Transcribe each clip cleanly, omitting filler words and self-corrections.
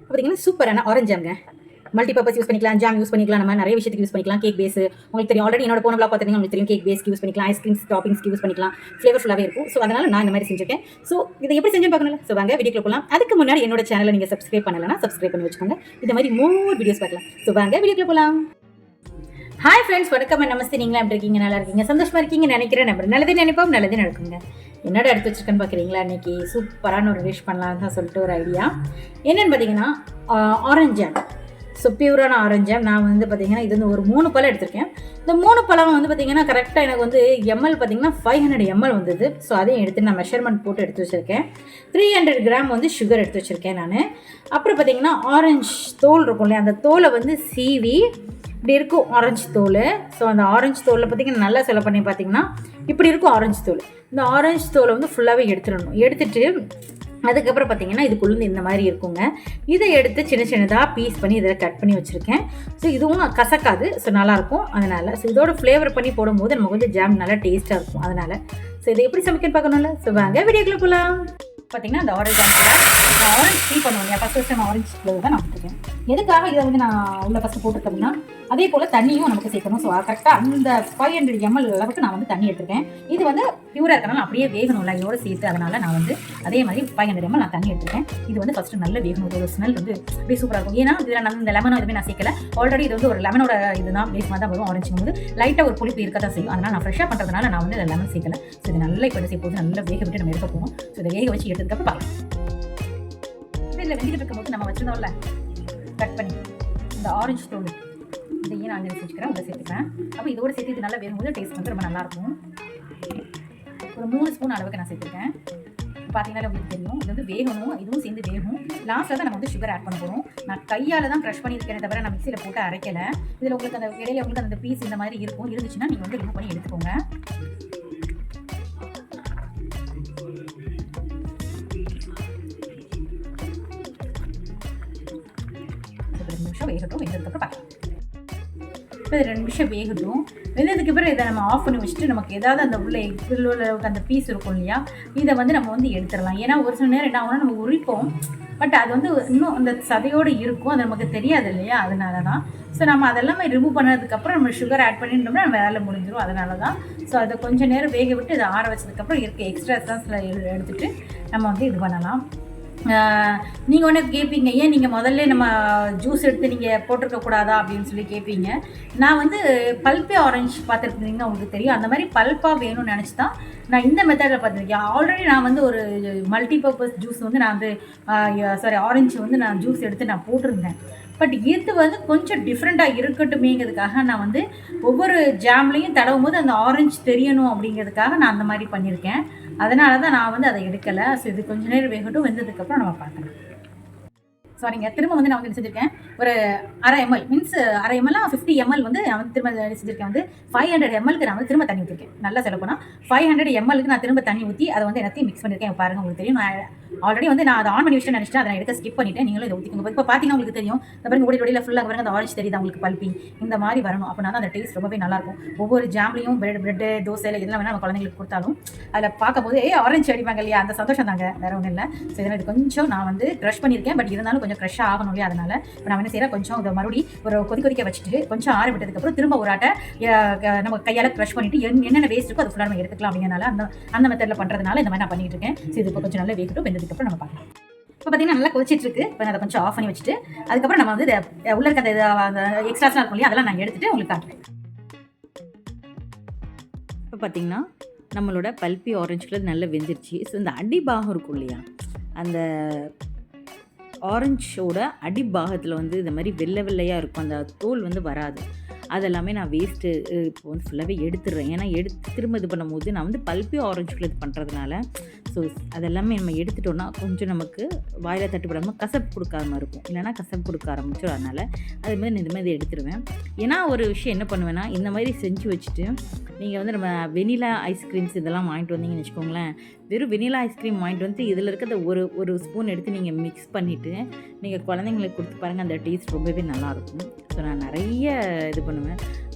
பார்த்தீங்கன்னா சூப்பரான orange ஜாம்ங்க. Multipurpose use பண்ணிக்கலாம், ஜாம் யூஸ் பண்ணிக்கலாம், நம்ம நிறைய விஷயத்துக்கு யூஸ் பண்ணிக்கலாம். கேக் பேஸ் உங்களுக்கு தெரியும், ஆல்ரெடி என்னோட போன விளாக் பார்த்துருந்தீங்க, உங்களுக்கு தெரியும். கேக் பேஸ்க்கு யூஸ் பண்ணிக்கலாம், ஐஸ்கிரீம்ஸ் டாப்பிங்ஸ்க்கு யூஸ் பண்ணிக்கலாம், ஃப்ளேவர்ஃபுல்லாகவே இருக்கும். ஸோ அதனால் நான் இந்த மாதிரி செஞ்சுருக்கேன். ஸோ இதை எப்படி செஞ்சு பார்க்கணும்ல. ஸோ வாங்க வீடியோக்குள்ள போகலாம். அதுக்கு முன்னாடி என்னோட சேனலை நீங்கள் சப்ஸ்கிரைப் பண்ணலைன்னா சப்ஸ்கிரைப் பண்ணி வச்சுக்கோங்க. இந்த மாதிரி மோர் வீடியோஸ் பார்க்கலாம். ஸோ வாங்க வீடியோக்குள்ள போகலாம். ஹாய் ஃப்ரெண்ட்ஸ், வணக்கம், நமஸ்தே. நீங்களா எப்படி இருக்கீங்க? நல்லா இருக்கீங்க, சந்தோஷமா இருக்கீங்கன்னு நினைக்கிறேன். நம்ம நல்லதே நினைப்போம், நல்லதே நடக்குங்க. என்னடா எடுத்து வச்சிருக்கேன்னு பார்க்குறீங்களா? இன்றைக்கி சூப்பரான ஒரு டிஷ் பண்ணலாம் தான் சொல்லிட்டு ஒரு ஐடியா. என்னென்னு பார்த்தீங்கன்னா ஆரஞ்சு ஜாம். ஸோ பியூரான ஆரஞ்சு ஜாம். நான் வந்து பார்த்தீங்கன்னா இது வந்து ஒரு 3 பழம் எடுத்திருக்கேன். இந்த 3 பழம் வந்து பார்த்தீங்கன்னா கரெக்டாக எனக்கு வந்து எம்எல் பார்த்தீங்கன்னா 500 ml வந்தது. ஸோ அதையும் எடுத்து நான் மெஷர்மெண்ட் போட்டு எடுத்து வச்சுருக்கேன். 300 கிராம் வந்து சுகர் எடுத்து வச்சுருக்கேன் நான். அப்புறம் பார்த்தீங்கன்னா ஆரஞ்சு தோல் இருக்கும் இல்லையா, அந்த தோலை வந்து சீவி இப்படி இருக்கும் ஆரஞ்சு தோல். ஸோ அந்த ஆரஞ்சு தோலில் பார்த்திங்கன்னா நல்லா சொல்ல பண்ணி பார்த்திங்கன்னா இப்படி இருக்கும் ஆரஞ்சு தோல். இந்த ஆரஞ்சு தோலை வந்து ஃபுல்லாகவே எடுத்துடணும். எடுத்துட்டு அதுக்கப்புறம் பார்த்திங்கன்னா இதுக்குள்ளே இந்த மாதிரி இருக்குங்க. இதை எடுத்து சின்ன சின்னதாக பீஸ் பண்ணி இதில் கட் பண்ணி வச்சுருக்கேன். ஸோ இதுவும் கசக்காது, ஸோ நல்லாயிருக்கும். அதனால் ஸோ இதோட ஃப்ளேவர் பண்ணி போடும்போது நமக்கு வந்து ஜாம் நல்லா டேஸ்ட்டாக இருக்கும். அதனால் ஸோ இதை எப்படி சமைக்கன்னு பார்க்கணும்ல. ஸோ வாங்க வீடியோக்குள்ளே போகலாம். பார்த்திங்கன்னா அந்த ஆரஞ்சு ஜாம் ஆரஞ்சு ஃப்ரீ பண்ணுவோம் இல்லையா, ஃபஸ்ட் டைம் ஆரஞ்சு ஃப்ளேவர் தான் நான் போட்டுருக்கேன். எதுக்காக இதை வந்து நான் உள்ள ஃபஸ்ட்டு போட்டுருக்கேன் அப்படின்னா, அதே போல் தண்ணியும் நமக்கு சேர்க்கணும். ஸோ கரெக்டாக அந்த 500 ml அளவுக்கு நான் வந்து தண்ணி எடுத்துருக்கேன். இது வந்து பியூராக இருக்கனால அப்படியே வேகணும்ல இதோட சேர்த்து, அதனால் நான் வந்து அதே மாதிரி 500 ml நான் தண்ணி எடுத்துருக்கேன். இது வந்து ஃபஸ்ட்டு நல்ல வேகணும். ஒரு ஸ்மெல் வந்து அப்படியே சூப்பராக இருக்கும். ஏன்னா இதில் நான் இந்த லெமனோ எதுவுமே நான் சேர்க்கல. ஆல்ரெடி இது வந்து ஒரு லெமனோட இதுதான் பேஸ் மாதிரி தான் வரும். ஆரஞ்சு வந்து லைட்டாக ஒரு புளிப்பு இருக்க தான் செய்யும். அதனால் நான் ஃப்ரெஷ்ஷாக பண்ணுறதுனால நான் வந்து லெமன் சேர்க்கல. ஸோ இது நல்லா இப்போ சேர்ப்போது நல்லா வேக விட்டு நம்ம எடுக்க போவோம். ஸோ இதை வேக வச்சு எடுத்ததுக்கப்புறம் பார்க்கலாம். இதில் வெந்திட்டு இருக்கும்போது நம்ம வச்சுருந்தோம்ல கட் பண்ணி இந்த ஆரஞ்சு தோல் இதையும் நான் அங்கே வச்சுக்கிறேன், உள்ள சேர்த்துக்கிறேன். அப்போ இதோட சேர்த்து இது நல்லா வேகும்போது டேஸ்ட் வந்து ரொம்ப நல்லாயிருக்கும். ஒரு 3 ஸ்பூன் அளவுக்கு நான் சேர்த்துருக்கேன். பார்த்தீங்கன்னா உங்களுக்கு தெரியும், இது வந்து வேகணும், இதுவும் சேர்ந்து வேகும். லாஸ்ட்டில் தான் நம்ம வந்து சுகர் ஆட் பண்ண போகிறோம். நான் கையால் தான் க்ரஷ் பண்ணியிருக்கேன், தவிர நான் மிக்சியில் போட்டு அரைக்கலை. இதில் உங்களுக்கு அந்த இடையில உங்களுக்கு அந்த பீஸ் இந்த மாதிரி இருக்கும், இருந்துச்சுன்னா நீங்கள் வந்து ரிமூவ் பண்ணி எடுத்துக்கோங்க. வேகட்டும், வெந்ததுக்கப்புறம் பார்க்கலாம். இப்போ 2 நிமிஷம் வேகட்டும். வெந்ததுக்கு அப்புறம் இதை நம்ம ஆஃப் பண்ணி வச்சுட்டு நமக்கு ஏதாவது அந்த உள்ள எக்ஸில் அந்த பீஸ் இருக்கும் இல்லையா, இதை வந்து நம்ம வந்து எடுத்துடலாம். ஏன்னா ஒரு சில நேரம் என்ன ஆகும்னா நம்ம உரிப்போம், பட் அது வந்து இன்னும் அந்த சதையோடு இருக்கும், அது நமக்கு தெரியாது இல்லையா, அதனால தான். ஸோ நம்ம அதெல்லாமே ரிமூவ் பண்ணதுக்கப்புறம் நம்ம சுகர் ஆட் பண்ணிட்டோம்னா நம்ம வேலை முடிஞ்சிடும். அதனால தான். ஸோ அதை கொஞ்சம் நேரம் வேக விட்டு இதை ஆற வச்சதுக்கப்புறம் இருக்க எக்ஸ்ட்ரா எசன்ஸில் எடுத்துகிட்டு நம்ம வந்து இது பண்ணலாம். நீங்கள் ஒன்று கேட்பீங்க, ஏன் நீங்கள் முதல்ல நம்ம ஜூஸ் எடுத்து நீங்கள் போட்டிருக்கக்கூடாதா அப்படின்னு சொல்லி கேட்பீங்க. நான் வந்து பல்பே ஆரஞ்சு பார்த்துருக்கீங்கன்னா உங்களுக்கு தெரியும், அந்த மாதிரி பல்ப்பாக வேணும்னு நினச்சி தான் நான் இந்த மெத்தடில் பார்த்துருக்கேன். ஆல்ரெடி நான் வந்து ஒரு மல்டிபர்பஸ் ஜூஸ் வந்து நான் வந்து ஆரஞ்சு வந்து நான் ஜூஸ் எடுத்து நான் போட்டிருந்தேன். பட் இது வந்து கொஞ்சம் டிஃப்ரெண்ட்டாக இருக்கட்டுமேங்கிறதுக்காக நான் வந்து ஒவ்வொரு ஜாம்லேயும் தடவும் போது அந்த ஆரஞ்சு தெரியணும் அப்படிங்கிறதுக்காக நான் அந்த மாதிரி பண்ணியிருக்கேன். அதனால தான் நான் வந்து அதை எடுக்கலை. ஸோ இது கொஞ்சம் நேரம் வேகட்டும், வெந்ததுக்கப்புறம் நம்ம பார்க்கலாம். சாரிங்க, திரும்ப வந்து நான் வந்து செஞ்சுருக்கேன் ஒரு அரை ml மீன்ஸ் அரை ml 50 ml வந்து நான் வந்து திரும்ப செஞ்சுருக்கேன். வந்து 500 ml நான் வந்து திரும்ப தண்ணி ஊற்றிருக்கேன். நல்லா சொல்ல போனால் 500 ml நான் திரும்ப தண்ணி ஊற்றி அதை வந்து எல்லாத்தையும் மிக்ஸ் பண்ணியிருக்கேன். பாருங்கள், உங்களுக்கு தெரியும். நான் ஆல்ரெடி வந்து நான் அதை ஆன் பண்ணி வச்சுட்டு நினச்சிட்டு அதை நான் எடுக்க ஸ்கிப் பண்ணிவிட்டேன். நீங்களும் இதை ஊற்றிக்கோங்க. இப்போ பார்த்தீங்கன்னா உங்களுக்கு தெரியும், இந்த பாருங்க ஒடியில் ஃபுல்லாக பாருங்க அந்த ஆரஞ்சு தெரியுது உங்களுக்கு, பல்பி இந்த மாதிரி வரணும். அப்படின்னா தான் அந்த டேஸ்ட் ரொம்பவே நல்லாயிருக்கும். ஒவ்வொரு ஜாம்லையும் பிரெட்டு தோசையில் எதெல்லாம் வேணால் நம்ம குழந்தைங்களுக்கு கொடுத்தாலும் அதில் பார்க்கும்போது ஆரஞ்சு அடிப்பாங்க இல்லையா, அந்த சந்தோஷம் தாங்க, வேறு ஒன்றும் இல்லை. ஸோ இதனால் இது கொஞ்சம் நான் வந்து க்ரஷ் பண்ணியிருக்கேன், பட் இருந்தாலும் கொஞ்சம் க்ரஷ்ஷாக ஆகணும் இல்லையா, அதனால் இப்போ நான் என்ன செய்கிறேன், கொஞ்சம் இதை மறுபடியும் ஒரு கொதிக்க வச்சுட்டு கொஞ்சம் ஆற விட்டதுக்கப்புறம் திரும்ப ஒரு ஆட்டை நம்ம கையால் க்ரஷ் பண்ணிவிட்டு என்னென்ன வேஸ்ட் இருக்கோ அது ஃபுல்லாக நம்ம எடுத்துக்கலாம். அப்படிங்கிறனால அந்த மெத்தடில் பண்ணுறதுனால இந்த மாதிரி நான் பண்ணிட்டு இருக்கேன். ஸோ இது இப்போ கொஞ்சம் நல்லா வேகட்டும், வெந்ததுக்கப்புறம் நம்ம பார்க்கலாம். இப்போ பார்த்தீங்கன்னா நல்லா கொதிச்சிட்டு இருக்கு. இப்போ நான் அதை கொஞ்சம் ஆஃப் பண்ணி வச்சுட்டு அதுக்கப்புறம் நம்ம வந்து உள்ள இருக்க அந்த எக்ஸ்ட்ராஸ்லாம் இருக்கும் இல்லையா, அதெல்லாம் நான் எடுத்துகிட்டு உங்களுக்கு காட்டுறேன். இப்போ பார்த்தீங்கன்னா நம்மளோட பல்பி ஆரஞ்சு கலர் நல்லா வெந்துருச்சு. ஸோ இந்த அடிபாகம் இருக்கும் இல்லையா, அந்த ஆரஞ்சோட அடிபாகத்தில் வந்து இந்த மாதிரி வெள்ளையாக இருக்கும், அந்த தோல் வந்து வராது. அதெல்லாமே நான் வேஸ்ட்டு இப்போ வந்து ஃபுல்லாகவே எடுத்துடுறேன். ஏன்னா திரும்ப இது பண்ணும்போது நான் வந்து பல்பி ஆரஞ்சுக்குள்ள இது பண்ணுறதுனால ஸோ அதெல்லாமே நம்ம எடுத்துட்டோன்னா கொஞ்சம் நமக்கு வாயில் தட்டுப்படாமல் கசப்பு கொடுக்காம இருக்கும், இல்லைனா கசப்பு கொடுக்க ஆரம்பிச்சோம். அதனால் அதுமாதிரி நான் இந்த மாதிரி எடுத்துடுவேன். ஏன்னா ஒரு விஷயம் என்ன பண்ணுவேன்னா, இந்த மாதிரி செஞ்சு வச்சுட்டு நீங்கள் வந்து நம்ம வெனிலா ஐஸ்கிரீம்ஸ் இதெல்லாம் வாங்கிட்டு வந்தீங்கன்னு வச்சுக்கோங்களேன், வெறும் வெனிலா ஐஸ்கிரீம் வாங்கிட்டு வந்து இதில் இருக்கிறத ஒரு ஸ்பூன் எடுத்து நீங்கள் மிக்ஸ் பண்ணிவிட்டு நீங்கள் குழந்தைங்களுக்கு கொடுத்து பாருங்கள், அந்த டேஸ்ட் ரொம்பவே நல்லாயிருக்கும். ஸோ நான் நிறைய இது பண்ணுவேன்.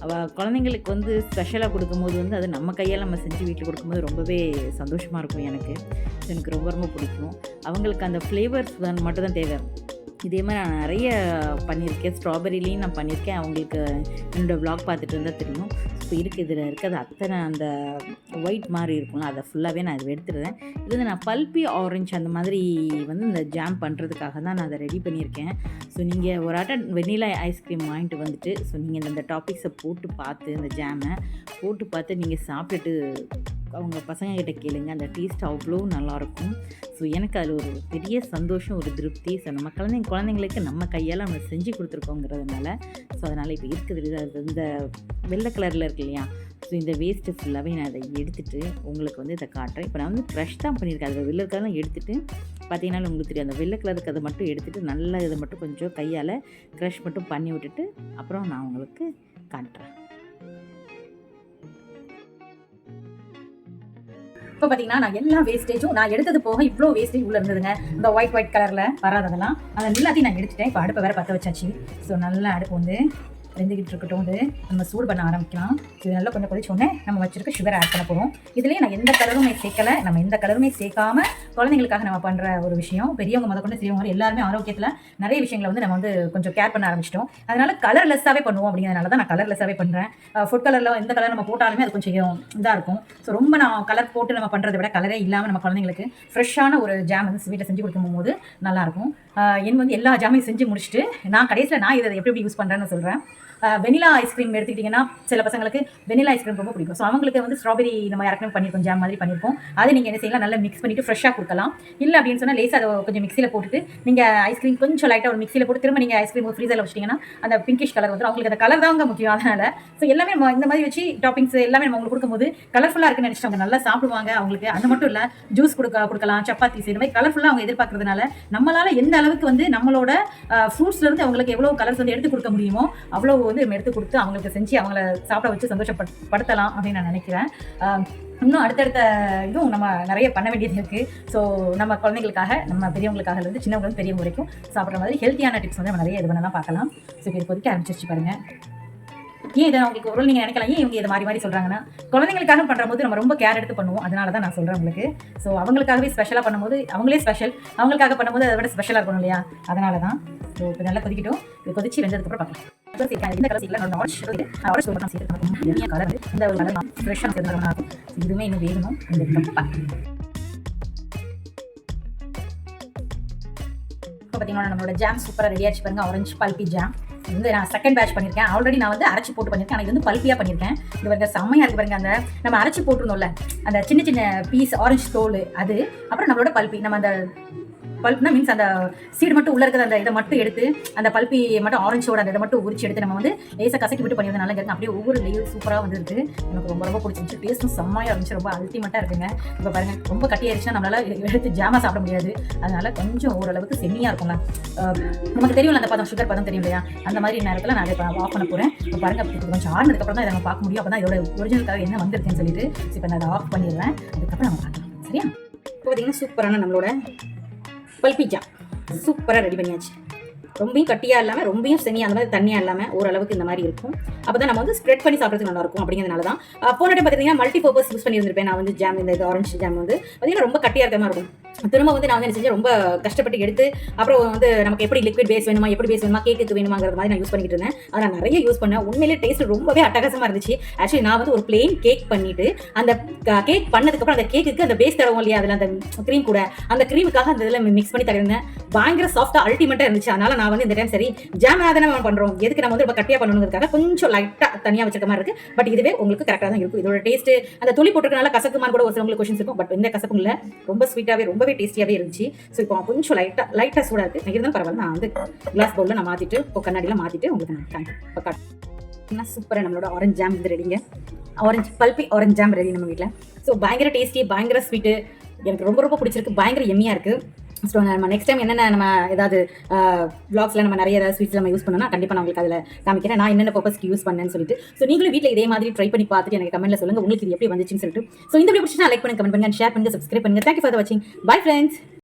குழந்தைங்களுக்கு வந்து ஸ்பெஷலாக கொடுக்கும்போது வந்து அது நம்ம கையால் நம்ம செஞ்சு வீட்டில் கொடுக்கும்போது ரொம்பவே சந்தோஷமாக இருக்கும். எனக்கு ரொம்ப ரொம்ப பிடிக்கும். அவங்களுக்கு அந்த ஃப்ளேவர்ஸ் மட்டும் தான் தேவை. இதே மாதிரி நான் நிறைய பண்ணியிருக்கேன். ஸ்ட்ராபெரிலையும் நான் பண்ணியிருக்கேன். அவங்களுக்கு என்னோடய வ்ளாக் பார்த்துட்டு இருந்தால் தெரியும். இப்போ இதில் இருக்கிறது அத்தனை அந்த ஒயிட் மாதிரி இருக்கும்ல, அதை ஃபுல்லாகவே நான் இதை எடுத்துடுறேன். இது வந்து நான் பல்பி ஆரஞ்சு அந்த மாதிரி வந்து இந்த ஜாம் பண்ணுறதுக்காக தான் நான் அதை ரெடி பண்ணியிருக்கேன். ஸோ நீங்கள் ஒரு ஆட்டம் வெண்ணிலா ஐஸ்கிரீம் வாங்கிட்டு வந்துட்டு ஸோ நீங்கள் இந்த டாபிக்ஸை போட்டு பார்த்து இந்த ஜாமை போட்டு பார்த்து நீங்கள் சாப்பிட்டுட்டு அவங்க பசங்கக்கிட்ட கேளுங்க. அந்த டேஸ்ட் அவ்வளோ நல்லாயிருக்கும். ஸோ எனக்கு அதில் ஒரு பெரிய சந்தோஷம், ஒரு திருப்தி. ஸோ நம்ம குழந்தைங்களுக்கு நம்ம கையால் நம்ம செஞ்சு கொடுத்துருக்கோங்கிறதுனால ஸோ அதனால் இப்போ இருக்குது அது இந்த வெள்ளை கலரில் இருக்கு இல்லையா, ஸோ இந்த வேஸ்ட்டு ஃபுல்லாகவே நான் அதை எடுத்துகிட்டு உங்களுக்கு வந்து இதை காட்டுறேன். இப்போ நான் வந்து க்ரஷ் தான் பண்ணியிருக்கேன். அதில் வெள்ளை கலர்லாம் எடுத்துகிட்டு பார்த்தீங்கன்னா உங்களுக்கு தெரியும், அந்த வெள்ளை கலருக்கு அதை மட்டும் எடுத்துகிட்டு நல்லா இதை மட்டும் கொஞ்சம் கையால் க்ரஷ் மட்டும் பண்ணி விட்டுட்டு அப்புறம் நான் உங்களுக்கு காட்டுறேன். இப்போ பார்த்தீங்கன்னா நான் எல்லா வேஸ்டேஜும் நான் எடுத்தது போக இவ்வளோ வேஸ்டேஜ் உள்ள இருந்ததுங்க. இந்த ஒயிட் கலரில் வராததெல்லாம் அதை எல்லாத்தையும் நான் எடுத்துட்டேன். இப்போ அடுப்பை வேறு பற்ற வச்சாச்சு. ஸோ நல்லா அடுப்பு வந்து வெந்துக்கிட்டு இருக்கட்டும். வந்து நம்ம சூடு பண்ண ஆரம்பிக்கலாம். இது நல்லா கொஞ்சம் கொதிச்சோடனே நம்ம வச்சிருக்க சுகர் ஆட் பண்ண போகிறோம். இதுலேயே நான் எந்த கலருமே சேர்க்கலை. நம்ம எந்த கலருமே சேர்க்காம குழந்தைங்களுக்காக நம்ம பண்ணுற ஒரு விஷயம். பெரியவங்க முதற்கொண்டு பெரியவங்க எல்லாருமே ஆரோக்கியத்தில் நிறைய விஷயங்களை வந்து நம்ம வந்து கொஞ்சம் கேர் பண்ண ஆரம்பிச்சிட்டோம். அதனால கலர்லெஸ்ஸாகவே பண்ணுவோம். அப்படிங்கிறதுனால தான் நான் கலர்லெஸ்ஸாகவே பண்ணுறேன். ஃபுட் கலரில் எந்த கலர் நம்ம போட்டாலுமே அது கொஞ்சம் இதாக இருக்கும். ஸோ ரொம்ப நான் கலர் போட்டு நம்ம பண்ணுறதை விட கலரே இல்லாமல் நம்ம குழந்தைங்களுக்கு ஃப்ரெஷ்ஷான ஒரு ஜாம் வந்து வீட்டில் செஞ்சு கொடுக்கும் போது நல்லாயிருக்கும். என் வந்து எல்லா ஜாமையும் செஞ்சு முடிச்சுட்டு நான் கடைசியில் நான் இதை எப்படி யூஸ் பண்ணுறேன்னு சொல்கிறேன். வெனிலா ஐஸ்கிரீம் எடுத்துக்கிட்டிங்கன்னா சில பசங்களுக்கு வெனிலா ஐஸ்கிரீம் ரொம்ப பிடிக்கும். ஸோ அவங்களுக்கு வந்து ஸ்ட்ராபெரி நம்ம யாருக்குமே பண்ணியிருக்கோம், ஜாம் மாதிரி பண்ணியிருக்கோம். அதை நீங்கள் என்ன செய்யலாம், நல்லா மிக்ஸ் பண்ணிவிட்டு ஃப்ரெஷ்ஷாக கொடுக்கலாம். இல்லை அப்படின்னு சொன்னால் லேசாக அதை கொஞ்சம் மிக்சியில் போட்டுட்டு நீங்கள் ஐஸ்கிரீம் கொஞ்சம் லைட்டாக ஒரு மிக்சியில் போட்டு திரும்ப நீங்கள் ஐஸ்கிரீம் ஃப்ரீசரில் வச்சிட்டிங்கன்னா அந்த பிங்கிஷ் கலர் வந்துடும். அவங்களுக்கு அந்த கலர் தாங்க முக்கியம். அதனால் ஸோ எல்லாமே நம்ம இந்த மாதிரி வச்சு டாப்பிங்ஸ் எல்லாமே நம்ம அவங்களுக்கு கொடுக்கும்போது கலர்ஃபுல்லாக இருக்குன்னு நினச்சிட்டு அவங்க நல்லா சாப்பிடுவாங்க. அவங்களுக்கு அது மட்டும் இல்லை ஜூஸ் கொடுக்கலாம், சப்பாத்தி இந்த மாதிரி கலர்ஃபுல்லாக அவங்க எதிர்பார்க்கறதுனால நம்மளால் எந்த அளவுக்கு வந்து நம்மளோட ஃப்ரூட்ஸ்லேருந்து அவங்களுக்கு எவ்வளோ கலர்ஸ் வந்து எடுத்து கொடுக்க முடியுமோ அவ்வளோ வந்து நம்ம எடுத்து கொடுத்து அவங்களுக்கு செஞ்சு அவங்கள சாப்பிட வச்சு சந்தோஷப்படுத்தலாம் அப்படின்னு நான் நினைக்கிறேன். இன்னும் அடுத்தடுத்த இதுவும் நம்ம நிறைய பண்ண வேண்டியது இருக்குது. ஸோ நம்ம குழந்தைங்களுக்காக நம்ம பெரியவங்களுக்காக இருந்து சின்னவங்களும் பெரியவங்க வரைக்கும் சாப்பிட்ற மாதிரி ஹெல்த்தியான டிப்ஸ் வந்து நம்ம நிறைய இது பண்ணலாம் பார்க்கலாம். ஸோ இப்போ இப்போதைக்கு ஆரம்பிச்சிருச்சு பாருங்கள். ஏன் இதை உங்களுக்கு ஒரு நீங்கள் நினைக்கலாம், ஏன் இவங்க இதை மாதிரி சொல்கிறாங்கன்னா குழந்தைங்களுக்காக பண்ணும்போது நம்ம ரொம்ப கேர் எடுத்து பண்ணுவோம். அதனால தான் நான் சொல்கிறேன் உங்களுக்கு. ஸோ அவங்களுக்காகவே ஸ்பெஷலாக பண்ணும்போது அவங்களே ஸ்பெஷல், அவங்களுக்காக பண்ணும்போது அதை விட ஸ்பெஷலாக இருக்கணும் இல்லையா, அதனால தான். ஸோ இப்போ நல்லா கொதிக்கிட்டோம். இது கொதிச்சு வெந்ததுக்கப்புறம் பார்க்கலாம். இந்த கலர் இந்த ஒரு கலர் ஃப்ரெஷ்ஷாக இருக்கும். இதுவுமே இன்னும் வேகணும். இந்த கப்பா இப்போ பார்த்தீங்கன்னா நம்மளோட ஜாம் சூப்பராக ரெடி ஆச்சு பாருங்க. ஆரஞ்சு பல்பி ஜாம் வந்து நான் செகண்ட் பேட்ச் பண்ணியிருக்கேன். ஆல்ரெடி நான் வந்து அரைச்சி போட்டு பண்ணியிருக்கேன். ஆனால் இது வந்து பல்பியாக பண்ணியிருக்கேன். இது பாருங்க செம்மையாக இருக்குது பாருங்க. அந்த நம்ம அரைச்சி போட்டுருந்தோம்ல அந்த சின்ன சின்ன பீஸ் ஆரஞ்சு தோல் அது, அப்புறம் நம்மளோட பல்பி நம்ம அந்த பல்ப்னா மீன்ஸ் அந்த சீடு மட்டும் உள்ளே இருக்கிற அந்த இதை மட்டும் எடுத்து அந்த பல்பி மட்டும் ஆரஞ்சோட அந்த இதை மட்டும் உரிச்சு எடுத்து நம்ம வந்து லேசாக கசக்கி விட்டு பண்ணியிருந்தா நல்லா இருக்குது. அப்படியே ஒவ்வொரு லேயர் சூப்பராக வந்து இருக்குது. எனக்கு ரொம்ப ரொம்ப பிடிச்சிருந்துச்சு. டேஸ்ட்டும் செம்மையாக இருந்துச்சு. ரொம்ப அல்டிமேட்டாக இருக்குங்க. இப்போ பாருங்கள் ரொம்ப கட்டியாயிருச்சுன்னா நம்மளால் எடுத்து ஜாமாக சாப்பிட முடியாது. அதனால் கொஞ்சம் ஓரளவுக்கு செம்மியாக இருக்கும்ல. நமக்கு தெரியும்ல அந்த பதம், சுகர் பதம் தெரியும் இல்லையா, அந்த மாதிரி நேரத்தில் நான் அதை ஆஃப் பண்ண போகிறேன். இப்போ பாருங்கள் கொஞ்சம் ஆறுனதுக்கப்புறம் தான் இதை நம்ம பார்க்க முடியும். அப்போ தான் இதோட ஒரிஜினலுக்காக என்ன வந்திருக்குன்னு சொல்லிட்டு இப்போ நான் அதை ஆஃப் பண்ணிடுவேன். அதுக்கப்புறம் நம்ம பார்க்கலாம். சரியா? இப்போ பார்த்தீங்கன்னா சூப்பரான நம்மளோட பல்பி ஜாம் சூப்பராக ரெடி பண்ணியாச்சு. ரொம்பவும் கட்டியாக இல்லாமல் ரொம்பவும் செமியாக அந்த மாதிரி தண்ணியாக இல்லாமல் ஓரளவுக்கு இந்த மாதிரி இருக்கும். அப்போ தான் நம்ம வந்து ஸ்ப்ரெட் பண்ணி சாப்பிட்றதுக்கு நல்லாயிருக்கும். அப்படிங்கிறதுனால தான் போன டைம் பார்த்தீங்கன்னா மல்டி பர்பஸ் யூஸ் பண்ணியிருந்திருப்பேன் நான் வந்து ஜாம். இந்த ஆரஞ்சு ஜாம் வந்து பார்த்தீங்கன்னா ரொம்ப கட்டியாக இருக்க மாதிரி இருக்கும். திரும்ப வந்து நான் வந்து என்ன செஞ்சேன், ரொம்ப கஷ்டப்பட்டு எடுத்து அப்புறம் வந்து நமக்கு எப்படி லிக்விட் பேஸ் வேணுமா, எப்படி பேஸ் வேணுமா, கேக்கு வேணுமாங்கிற மாதிரி நான் யூஸ் பண்ணிட்டு இருந்தேன். அதை நான் நிறைய யூஸ் பண்ணேன். உண்மையிலே டேஸ்ட் ரொம்பவே அட்டகாசமாக இருந்துச்சு. ஆக்சுவலி நான் வந்து ஒரு பிளெயின் கேக் பண்ணிட்டு அந்த கேக் பண்ணதுக்கப்புறம் அந்த கேக்குக்கு அந்த பேஸ் தடவும் இல்லையா, அதில் அந்த க்ரீம் கூட அந்த க்ரீமுக்காக அந்த இதில் மிக்ஸ் பண்ணி தருந்தேன். பயங்கர சாஃப்டாக அல்டிமேட்டாக இருந்துச்சு. அதனால நான் வந்து இந்த டைம் சரி ஜாம் தானே நம்ம பண்ணுறோம், எதுக்கு நம்ம வந்து ரொம்ப கட்டியாக பண்ணணுங்கிறதுக்காக கொஞ்சம் லைட்டாக தனியாக வச்சிருக்க மாதிரி இருக்குது. பட் இதுவே உங்களுக்கு கரெக்டாக தான் இருக்கும். இதோட டேஸ்ட் அந்த துளி போட்டுருக்கனால கசக்குமான்னு கூட ஒரு சிலவங்களுக்கு கொஷின்ஸ் இருக்கும். பட் இந்த கசப்பும் இல்லை, ரொம்ப ஸ்வீட்டாகவே ரொம்பவே டேஸ்டியாகவே இருந்துச்சு. ஸோ இப்போ கொஞ்சம் லைட்டாக சூடாக இருக்குது. இருந்தாலும் பரவாயில்ல, நான் வந்து கிளாஸ் பவுலில் நான் மாற்றிட்டு இப்போ கண்ணாடியில் மாற்றிட்டு உங்களுக்கு நான் காட்டுறேன். சூப்பராக நம்மளோட ஆரஞ்சு ஜாம் வந்து ரெடிங்க. ஆரஞ்சு பல்பி ஆரஞ்சு ஜாம் ரெடி நம்ம வீட்டில். ஸோ பயங்கர டேஸ்டி, பயங்கர ஸ்வீட்டு, எனக்கு ரொம்ப ரொம்ப பிடிச்சிருக்கு. பயங்கர எம்மியாக இருக்குது. ஸோ நம்ம நெக்ஸ்ட் டைம் என்னென்ன நம்ம ஏதாவது வ்ளாக்ஸில் நம்ம நிறைய ஏதாவது ஸ்வீட்ஸ் நம்ம யூஸ் பண்ணோம்னா கண்டிப்பாக நான் உங்களுக்கு அதில் காமிக்கிறேன் நான் என்னென்ன பர்பஸ்க்கு யூஸ் பண்ணேன்னு சொல்லிட்டு. ஸோ நீங்களும் வீட்டில் இதே மாதிரி ட்ரை பண்ணி பார்த்துட்டு எனக்கு கமெண்ட்டில் சொல்லுங்கள் உங்களுக்கு இது எப்படி வந்துச்சுன்னு சொல்லிட்டு. ஸோ இந்த வீடியோ பிடிச்சா லைக் பண்ணுங்க, கமெண்ட் பண்ணுங்க, ஷேர் பண்ணுங்க, சப்ஸ்கிரைப் பண்ணுங்க. தேங்க்யூ ஃபார் வாட்சிங். Bye friends.